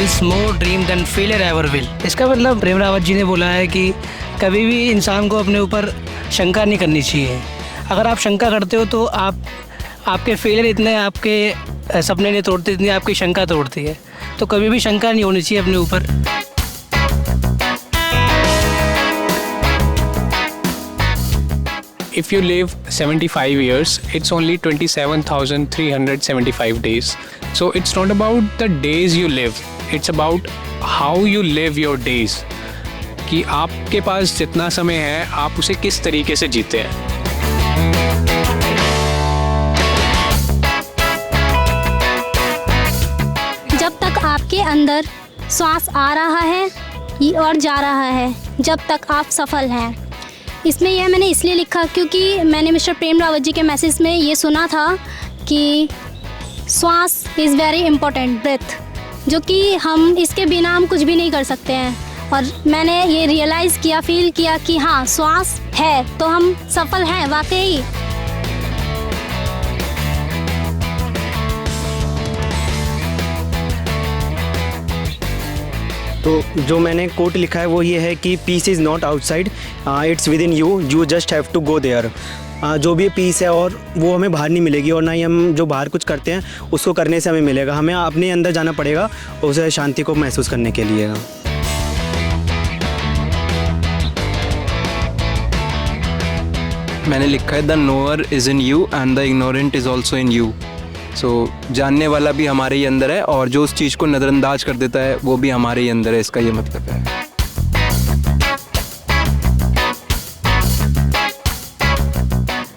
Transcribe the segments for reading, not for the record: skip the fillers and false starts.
kills more dream than failure ever will। इसका मतलब प्रेम रावत जी ने बोला है कि कभी भी इंसान को अपने ऊपर शंका नहीं करनी चाहिए। अगर आप शंका करते हो तो आपके फेलियर इतने आपके सपने नहीं तोड़ते, इतनी आपकी शंका तोड़ती है। तो कभी भी शंका नहीं होनी चाहिए अपने ऊपर। If you live 75 years, it's only 27,375 days. So it's not about the days you live, it's about how you live your days. कि आपके पास जितना समय है आप उसे किस तरीके से जीते हैं। जब तक आपके अंदर श्वास आ रहा है और जा रहा है, जब तक आप सफल हैं। इसमें यह मैंने इसलिए लिखा क्योंकि मैंने मिस्टर प्रेम रावत जी के मैसेज में ये सुना था कि श्वास इज़ वेरी इम्पोर्टेंट, ब्रेथ, जो कि हम इसके बिना हम कुछ भी नहीं कर सकते हैं। और मैंने ये रियलाइज़ किया, फील किया कि हाँ, श्वास है तो हम सफल हैं वाकई। तो जो मैंने कोट लिखा है वो ये है कि peace is not outside, it's within you, you just have to go there. जो भी पीस है और वो हमें बाहर नहीं मिलेगी, और ना ही हम जो बाहर कुछ करते हैं उसको करने से हमें मिलेगा। हमें अपने अंदर जाना पड़ेगा उसे शांति को महसूस करने के लिए। मैंने लिखा है the knower is in you and the ignorant is also in you. So जानने वाला भी हमारे ही अंदर है और जो उस चीज़ को नज़रअंदाज कर देता है वो भी हमारे ही अंदर है, इसका ये मतलब है।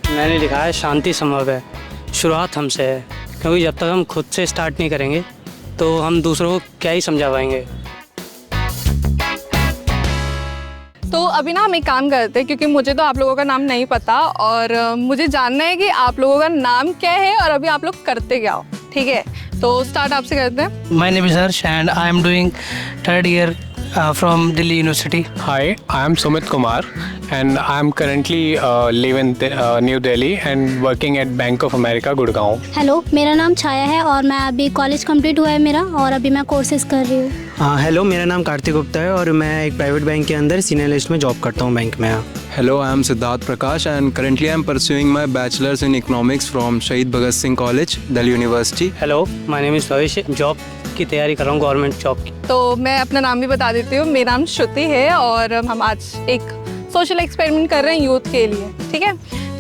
मैंने लिखा है शांति संभव है, शुरुआत हमसे है। क्योंकि जब तक हम खुद से स्टार्ट नहीं करेंगे तो हम दूसरों को क्या ही समझा पाएंगे। तो अभी ना हम एक काम करते हैं, क्योंकि मुझे तो आप लोगों का नाम नहीं पता और मुझे जानना है कि आप लोगों का नाम क्या है और अभी आप लोग करते क्या हो। ठीक है, तो स्टार्ट आपसे करते हैं। My name is Harsh and I am doing 3rd year from Delhi University। Hi, I am Sumit Kumar and I am currently live in New Delhi and working at Bank of America, Gurgaon। Hello, मेरा नाम छाया है और मैं अभी college complete हुआ है मेरा और अभी मैं कोर्सेज कर रही हूँ। हेलो, मेरा नाम कार्तिक गुप्ता है और मैं एक प्राइवेट बैंक के अंदर सीनियर एनालिस्ट में जॉब करता हूँ बैंक में। Hello, I am Siddharth Prakash and currently I am pursuing my bachelor's in economics from Shahid Bhagat Singh College, Delhi University। Hello, my name is Ravish, job की तैयारी कर रहा हूँ, government job की। तो मैं अपना नाम भी बता देती हूँ। मेरा नाम श्रुति है और हम आज एक सोशल एक्सपेरिमेंट कर रहे हैं यूथ के लिए। ठीक है,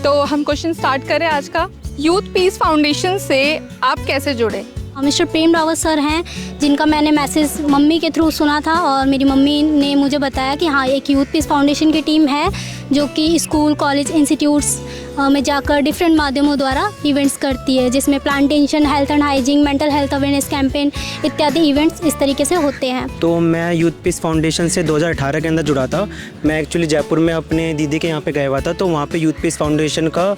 तो हम क्वेश्चन स्टार्ट करें आज का। यूथ पीस फाउंडेशन से आप कैसे जुड़े? मिस्टर प्रेम रावत सर हैं जिनका मैंने मैसेज मम्मी के थ्रू सुना था और मेरी मम्मी ने मुझे बताया कि हाँ, एक यूथ पीस फाउंडेशन की टीम है जो कि स्कूल, कॉलेज, इंस्टीट्यूट्स में जाकर डिफरेंट माध्यमों द्वारा इवेंट्स करती है, जिसमें plantation, health and hygiene, mental health awareness campaign इत्यादि इवेंट्स इस तरीके से होते हैं। तो मैं यूथ पीस फाउंडेशन से 2018 के अंदर जुड़ा था। मैं एक्चुअली जयपुर में अपने दीदी के यहाँ पे गया हुआ था, तो वहाँ पे यूथ पीस फाउंडेशन का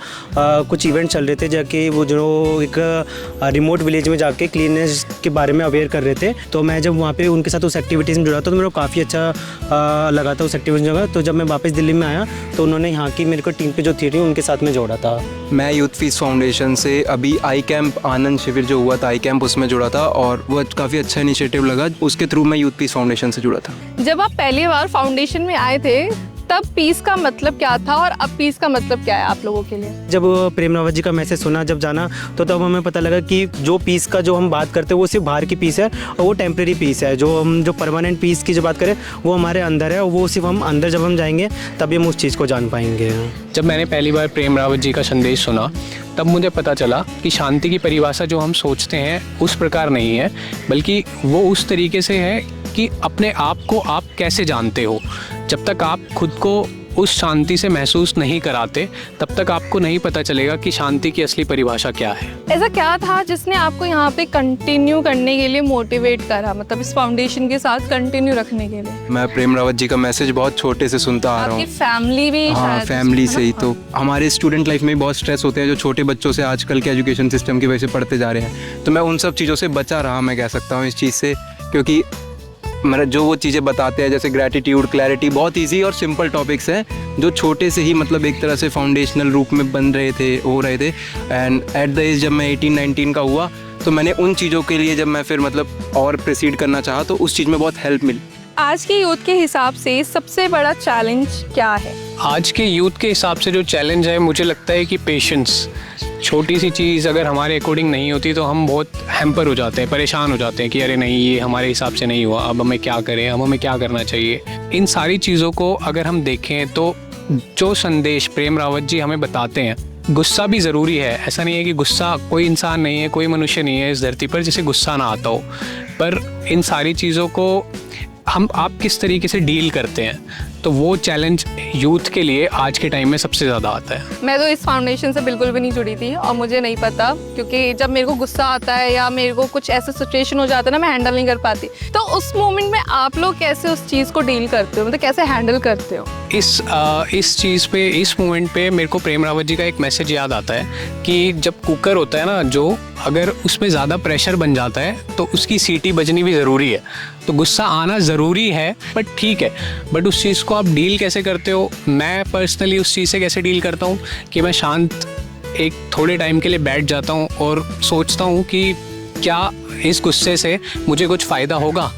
कुछ इवेंट चल रहे थे, जाके वो जो एक रिमोट विलेज में जाके क्लीननेस के बारे में अवेयर कर रहे थे। तो मैं जब वहाँ पे उनके साथ उस एक्टिविटीज़ में जुड़ा था तो मेरे को काफ़ी अच्छा लगा था उस एक्टिविटीज़ में। तो जब मैं वापस दिल्ली में आया तो उन्होंने यहाँ की मेरे को टीम पे जो थी उनके साथ में जोड़ा था। मैं यूथ पीस फाउंडेशन से अभी आई कैंप आनंद शिविर जो हुआ था, आई कैंप, उसमें जुड़ा था और वो काफ़ी अच्छा इनिशिएटिव लगा, उसके थ्रू मैं यूथ पीस फाउंडेशन से जुड़ा था। जब आप पहली बार फाउंडेशन में आए थे तब पीस का मतलब क्या था और अब पीस का मतलब क्या है आप लोगों के लिए? जब प्रेम रावत जी का मैसेज सुना, जब जाना, तो तब हमें पता लगा कि जो पीस का जो हम बात करते हैं वो सिर्फ बाहर की पीस है और वो टेम्प्रेरी पीस है। जो परमानेंट पीस की जो बात करें वो हमारे अंदर है और वो सिर्फ हम अंदर जब हम जाएंगे तभी हम उस चीज़ को जान पाएंगे। जब मैंने पहली बार प्रेम रावत जी का संदेश सुना तब मुझे पता चला कि शांति की परिभाषा जो हम सोचते हैं उस प्रकार नहीं है, बल्कि वो उस तरीके से है कि अपने आप को आप कैसे जानते हो। जब तक आप खुद को उस शांति से महसूस नहीं कराते तब तक आपको नहीं पता चलेगा कि शांति की असली परिभाषा क्या है। ऐसा क्या था जिसने आपको यहाँ पे कंटिन्यू करने के लिए मोटिवेट करा, मतलब इस फाउंडेशन के साथ कंटिन्यू रखने के लिए? मैं प्रेम रावत जी का मैसेज बहुत छोटे से सुनता आ रहा हूँ। फैमिली भी? हाँ, फैमिली से ही। तो हमारे स्टूडेंट लाइफ में बहुत स्ट्रेस होते हैं जो छोटे बच्चों से आजकल के एजुकेशन सिस्टम की वजह से पढ़ते जा रहे हैं। तो मैं उन सब चीज़ों से बचा रहा, मैं कह सकता हूँ इस चीज़ से, क्योंकि मेरा जो वो चीज़ें बताते हैं जैसे ग्रैटिट्यूड, क्लैरिटी, बहुत इजी और सिंपल टॉपिक्स हैं जो छोटे से ही मतलब एक तरह से फाउंडेशनल रूप में बन रहे थे, हो रहे थे। एंड एट द एज जब मैं 18-19 का हुआ तो मैंने उन चीज़ों के लिए जब मैं फिर मतलब और प्रोसीड करना चाहा तो उस चीज़ में बहुत हेल्प मिली। आज के यूथ के हिसाब से सबसे बड़ा चैलेंज क्या है? आज के यूथ के हिसाब से जो चैलेंज है मुझे लगता है कि पेशेंस। छोटी सी चीज़ अगर हमारे अकॉर्डिंग नहीं होती तो हम बहुत हैम्पर हो जाते हैं, परेशान हो जाते हैं कि अरे नहीं ये हमारे हिसाब से नहीं हुआ, अब हमें क्या करें, अब हमें क्या करना चाहिए। इन सारी चीज़ों को अगर हम देखें तो जो संदेश प्रेम रावत जी हमें बताते हैं, गुस्सा भी ज़रूरी है। ऐसा नहीं है कि गुस्सा, कोई इंसान नहीं है, कोई मनुष्य नहीं है इस धरती पर जिसे गुस्सा ना आता हो, पर इन सारी चीज़ों को आप किस तरीके से डील करते हैं, तो वो चैलेंज यूथ के लिए आज के टाइम में सबसे ज़्यादा आता है। मैं तो इस फाउंडेशन से बिल्कुल भी नहीं जुड़ी थी और मुझे नहीं पता, क्योंकि जब मेरे को गुस्सा आता है या मेरे को कुछ ऐसा सिचुएशन हो जाता है ना, मैं हैंडल नहीं कर पाती। तो उस मोमेंट में आप लोग कैसे उस चीज़ को डील करते हो, मतलब कैसे हैंडल करते हो? इस चीज़ पे, इस मोमेंट पे मेरे को प्रेम रावत जी का एक मैसेज याद आता है कि जब कुकर होता है ना, जो अगर उसमें ज़्यादा प्रेशर बन जाता है तो उसकी सीटी बजनी भी ज़रूरी है। तो गुस्सा आना ज़रूरी है, बट ठीक है, बट उस चीज़ को आप डील कैसे करते हो? मैं पर्सनली उस चीज़ से कैसे डील करता हूँ कि मैं शांत एक थोड़े टाइम के लिए बैठ जाता हूँ और सोचता हूँ कि क्या इस गुस्से से मुझे कुछ फ़ायदा होगा,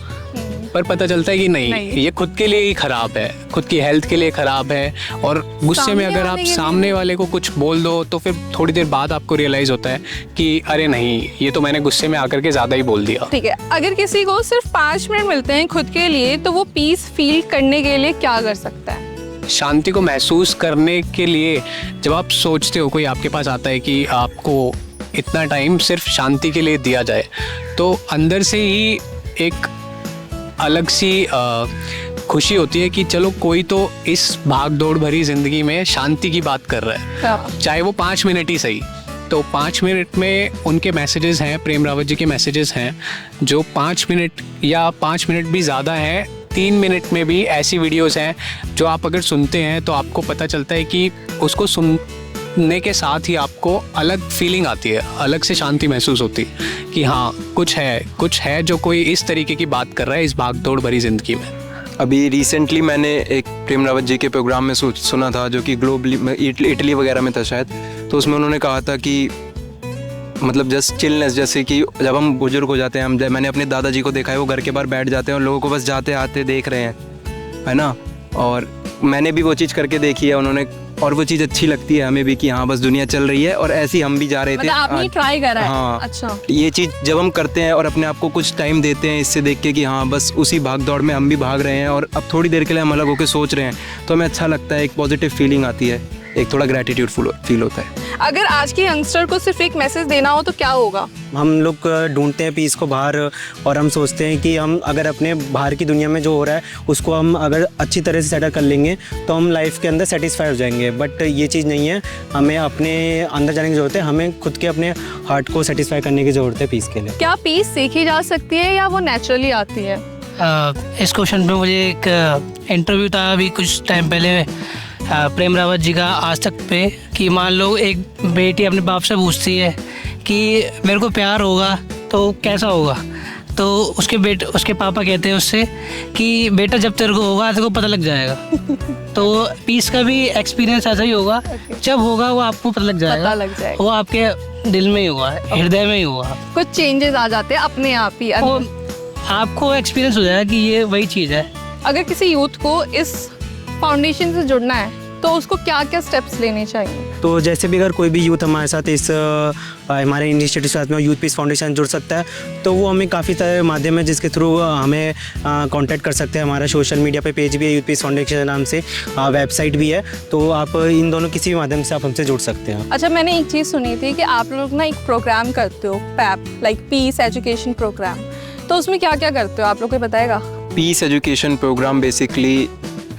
पर पता चलता है कि नहीं, ये खुद के लिए ही ख़राब है, खुद की हेल्थ के लिए ख़राब है। और गुस्से में अगर आप सामने वाले को कुछ बोल दो तो फिर थोड़ी देर बाद आपको रियलाइज़ होता है कि अरे नहीं, ये तो मैंने गुस्से में आकर के ज़्यादा ही बोल दिया। ठीक है, अगर किसी को सिर्फ 5 मिनट मिलते हैं खुद के लिए, तो वो पीस फील करने के लिए क्या कर सकता है? शांति को महसूस करने के लिए जब आप सोचते हो, कोई आपके पास आता है कि आपको इतना टाइम सिर्फ शांति के लिए दिया जाए, तो अंदर से ही एक अलग सी खुशी होती है कि चलो कोई तो इस भाग दौड़ भरी ज़िंदगी में शांति की बात कर रहा है, चाहे वो 5 मिनट ही सही। तो 5 मिनट में उनके मैसेजेस हैं, प्रेम रावत जी के मैसेजेस हैं जो 5 मिनट या 5 मिनट भी ज़्यादा हैं। 3 मिनट में भी ऐसी वीडियोस हैं जो आप अगर सुनते हैं तो आपको पता चलता है कि उसको सुनने के साथ ही आपको अलग फीलिंग आती है, अलग से शांति महसूस होती है कि हाँ कुछ है जो कोई इस तरीके की बात कर रहा है इस भागदौड़ भरी ज़िंदगी में। अभी रिसेंटली मैंने एक प्रेम रावत जी के प्रोग्राम में सुना था जो कि ग्लोबली इटली वगैरह में था शायद, तो उसमें उन्होंने कहा था कि मतलब जस्ट चिलनेस, जैसे कि जब हम बुजुर्ग हो जाते हैं, मैंने अपने दादाजी को देखा है, वो घर के बाहर बैठ जाते हैं और लोगों को बस जाते आते देख रहे हैं, है ना। और मैंने भी वो चीज़ करके देखी है उन्होंने, और वो चीज़ अच्छी लगती है हमें भी कि हाँ बस दुनिया चल रही है और ऐसे ही हम भी जा रहे थे। मतलब आपने ट्राई करा है? हाँ, अच्छा। ये चीज़ जब हम करते हैं और अपने आप को कुछ टाइम देते हैं इससे देख के कि हाँ बस उसी भाग दौड़ में हम भी भाग रहे हैं और अब थोड़ी देर के लिए हम अलग होकर सोच रहे हैं, तो हमें अच्छा लगता है, एक पॉजिटिव फीलिंग आती है, एक थोड़ा ग्रैटिट्यूड फील होता है। अगर आज के यंगस्टर को सिर्फ एक मैसेज देना हो तो क्या होगा? हम लोग ढूंढते हैं पीस को बाहर, और हम सोचते हैं कि हम अगर अपने बाहर की दुनिया में जो हो रहा है उसको हम अगर अच्छी तरह से सेटल कर लेंगे तो हम लाइफ के अंदर सेटिस्फाई हो जाएंगे, बट ये चीज़ नहीं है। हमें अपने अंदर जाने की ज़रूरत है, हमें खुद के अपने हार्ट को सेटिस्फाई करने की ज़रूरत है पीस के लिए। क्या पीस सीखी जा सकती है या वो नेचुरली आती है? इस क्वेश्चन पे मुझे एक इंटरव्यू था अभी कुछ टाइम पहले प्रेम रावत जी का आज तक पे, कि मान लो एक बेटी अपने बाप से पूछती है कि मेरे को प्यार होगा तो कैसा होगा, तो उसके पापा कहते हैं उससे कि बेटा जब तेरे को होगा तेरे को पता लग जाएगा। तो पीस का भी एक्सपीरियंस ऐसा ही होगा, जब होगा वो आपको पता लग जाएगा, वो आपके दिल में ही होगा, हृदय में ही होगा, कुछ चेंजेस आ जाते हैं अपने आप ही, आपको एक्सपीरियंस हो जाएगा कि ये वही चीज़ है। अगर किसी यूथ को इस फाउंडेशन से जुड़ना है तो उसको क्या क्या स्टेप्स लेने चाहिए? तो जैसे भी अगर कोई भी यूथ हमारे साथ इस हमारे इनिशिएटिव के साथ में यूथ पीस फाउंडेशन जुड़ सकता है, तो वो हमें काफ़ी सारे माध्यम है जिसके थ्रू हमें कांटेक्ट कर सकते हैं। हमारा सोशल मीडिया पे पेज भी है यूथ पीस फाउंडेशन के नाम से, वेबसाइट भी है, तो आप इन दोनों किसी भी माध्यम से आप हमसे जुड़ सकते हैं। अच्छा, मैंने एक चीज़ सुनी थी कि आप लोग ना एक प्रोग्राम करते हो, पैप लाइक पीस एजुकेशन प्रोग्राम, तो उसमें क्या क्या करते हो आप लोग को बताएगा? Peace education programme basically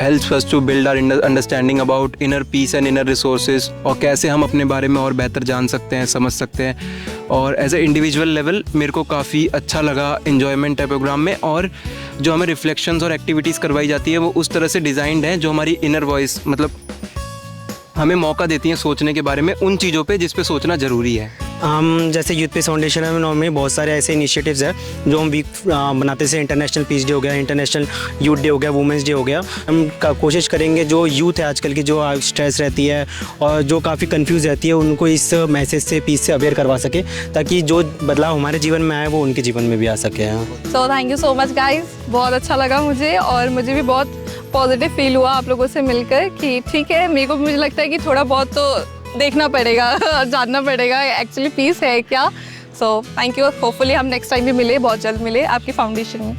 helps us to build our understanding about inner peace and inner resources, और कैसे हम अपने बारे में और बेहतर जान सकते हैं, समझ सकते हैं। और एज ए इंडिविजुअल लेवल मेरे को काफ़ी अच्छा लगा, इन्जॉयमेंट है प्रोग्राम में, और जो हमें रिफ्लेक्शंस और एक्टिविटीज़ करवाई जाती है वो उस तरह से डिज़ाइंड है जो हमारी इनर वॉइस, मतलब हमें मौका देती हैं सोचने के बारे में, उन चीज़ों पे जिस पे सोचना ज़रूरी है। हम जैसे यूथ पीस फाउंडेशन में बहुत सारे ऐसे इनिशिएटिव्स हैं जो हम वीक बनाते हैं। इंटरनेशनल पीस डे हो गया, इंटरनेशनल यूथ डे हो गया, वुमेंस डे हो गया। हम कोशिश करेंगे जो यूथ है आजकल की, जो स्ट्रेस रहती है और जो काफ़ी कंफ्यूज रहती है, उनको इस मैसेज से, पीस से अवेयर करवा सके, ताकि जो बदलाव हमारे जीवन में आए वो उनके जीवन में भी आ सके। So thank you so much guys, बहुत अच्छा लगा मुझे, और मुझे भी बहुत पॉजिटिव फील हुआ आप लोगों से मिलकर कि ठीक है, मुझे लगता है कि थोड़ा बहुत तो देखना पड़ेगा, जानना पड़ेगा एक्चुअली पीस है क्या। सो थैंक यू, होपफुली हम नेक्स्ट टाइम भी मिले, बहुत जल्द मिले आपकी फाउंडेशन में।